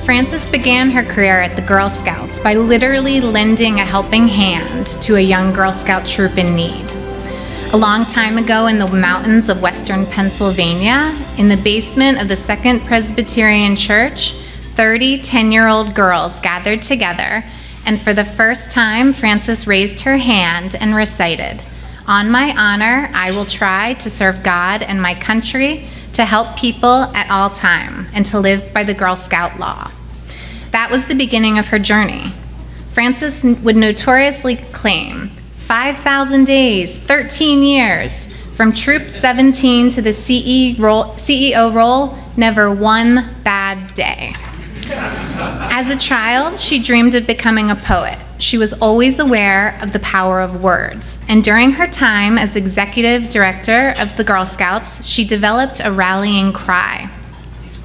Frances began her career at the Girl Scouts by literally lending a helping hand to a young Girl Scout troop in need. A long time ago in the mountains of western Pennsylvania, in the basement of the Second Presbyterian Church, 30 10-year-old girls gathered together, and for the first time, Frances raised her hand and recited, "On my honor, I will try to serve God and my country, to help people at all time, and to live by the Girl Scout law." That was the beginning of her journey. Frances would notoriously claim 5,000 days, 13 years, from Troop 17 to the CEO role, never one bad day. As a child, she dreamed of becoming a poet. She was always aware of the power of words, and during her time as executive director of the Girl Scouts, she developed a rallying cry.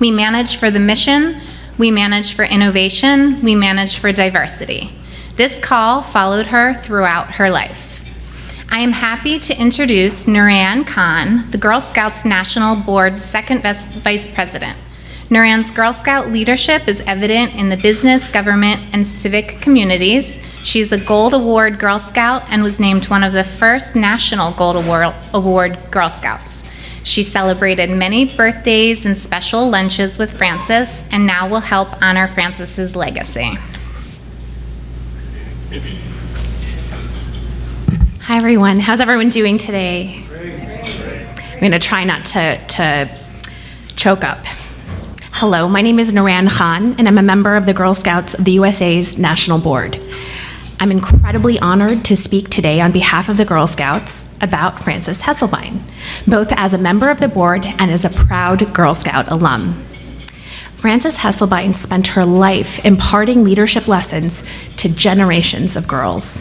We manage for the mission, we manage for innovation, we manage for diversity. This call followed her throughout her life. I am happy to introduce Noorain Khan, the Girl Scouts National Board's second vice president. Noorain's Girl Scout leadership is evident in the business, government, and civic communities. She's a Gold Award Girl Scout and was named one of the first National Gold Award Girl Scouts. She celebrated many birthdays and special lunches with Frances, and now will help honor Frances's legacy. Hi everyone, how's everyone doing today? I'm gonna try not to choke up. Hello, my name is Noorain Khan, and I'm a member of the Girl Scouts of the USA's National Board. I'm incredibly honored to speak today on behalf of the Girl Scouts about Frances Hesselbein, both as a member of the board and as a proud Girl Scout alum. Frances Hesselbein spent her life imparting leadership lessons to generations of girls.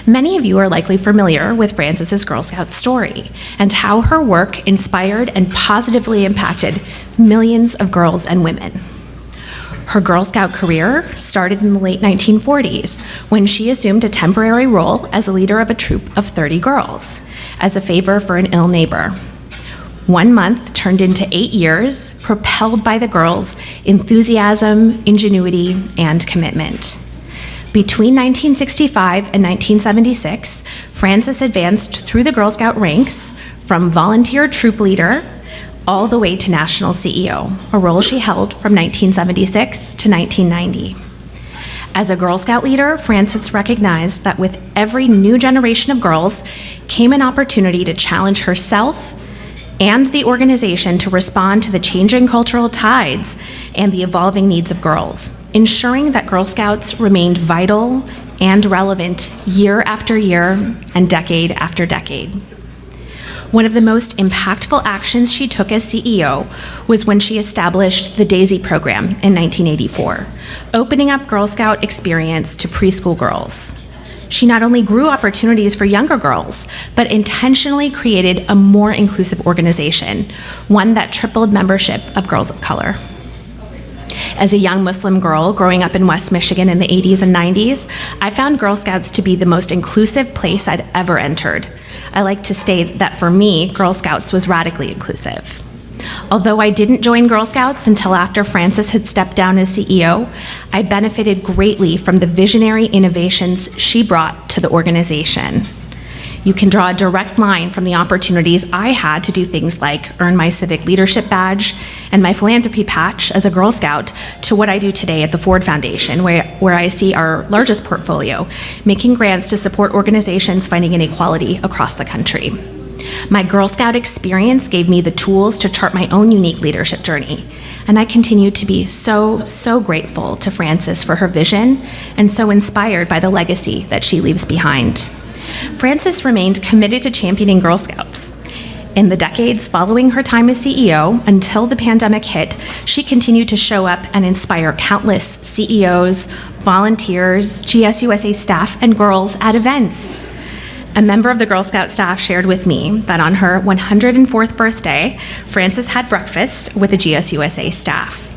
Many of you are likely familiar with Frances's Girl Scout story and how her work inspired and positively impacted millions of girls and women. Her Girl Scout career started in the late 1940s when she assumed a temporary role as a leader of a troop of 30 girls as a favor for an ill neighbor. 1 month turned into 8 years, propelled by the girls' enthusiasm, ingenuity, and commitment. Between 1965 and 1976, Frances advanced through the Girl Scout ranks from volunteer troop leader all the way to national CEO, a role she held from 1976 to 1990. As a Girl Scout leader, Frances recognized that with every new generation of girls came an opportunity to challenge herself and the organization to respond to the changing cultural tides and the evolving needs of girls, ensuring that Girl Scouts remained vital and relevant year after year and decade after decade. One of the most impactful actions she took as CEO was when she established the DAISY program in 1984, opening up Girl Scout experience to preschool girls. She not only grew opportunities for younger girls, but intentionally created a more inclusive organization, one that tripled membership of girls of color. As a young Muslim girl growing up in West Michigan in the 80s and 90s, I found Girl Scouts to be the most inclusive place I'd ever entered. I like to state that for me, Girl Scouts was radically inclusive. Although I didn't join Girl Scouts until after Frances had stepped down as CEO, I benefited greatly from the visionary innovations she brought to the organization. You can draw a direct line from the opportunities I had to do things like earn my civic leadership badge and my philanthropy patch as a Girl Scout to what I do today at the Ford Foundation, where I see our largest portfolio, making grants to support organizations fighting inequality across the country. My Girl Scout experience gave me the tools to chart my own unique leadership journey, and I continue to be so grateful to Frances for her vision and so inspired by the legacy that she leaves behind. Frances remained committed to championing Girl Scouts. In the decades following her time as CEO, until the pandemic hit, she continued to show up and inspire countless CEOs, volunteers, GSUSA staff, and girls at events. A member of the Girl Scout staff shared with me that on her 104th birthday, Frances had breakfast with the GSUSA staff.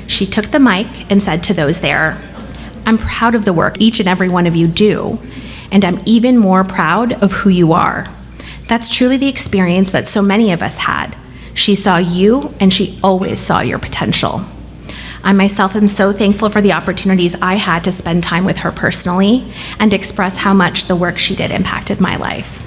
She took the mic and said to those there, "I'm proud of the work each and every one of you do, and I'm even more proud of who you are." That's truly the experience that so many of us had. She saw you, and she always saw your potential. I myself am so thankful for the opportunities I had to spend time with her personally and express how much the work she did impacted my life.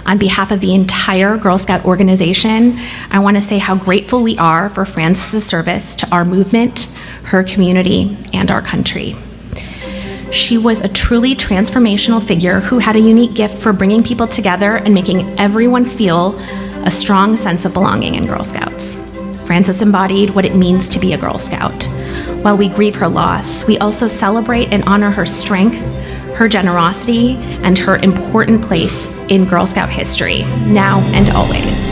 On behalf of the entire Girl Scout organization, I want to say how grateful we are for Frances' service to our movement, her community, and our country. She was a truly transformational figure who had a unique gift for bringing people together and making everyone feel a strong sense of belonging in Girl Scouts. Frances embodied what it means to be a Girl Scout. While we grieve her loss, we also celebrate and honor her strength, her generosity, and her important place in Girl Scout history, now and always.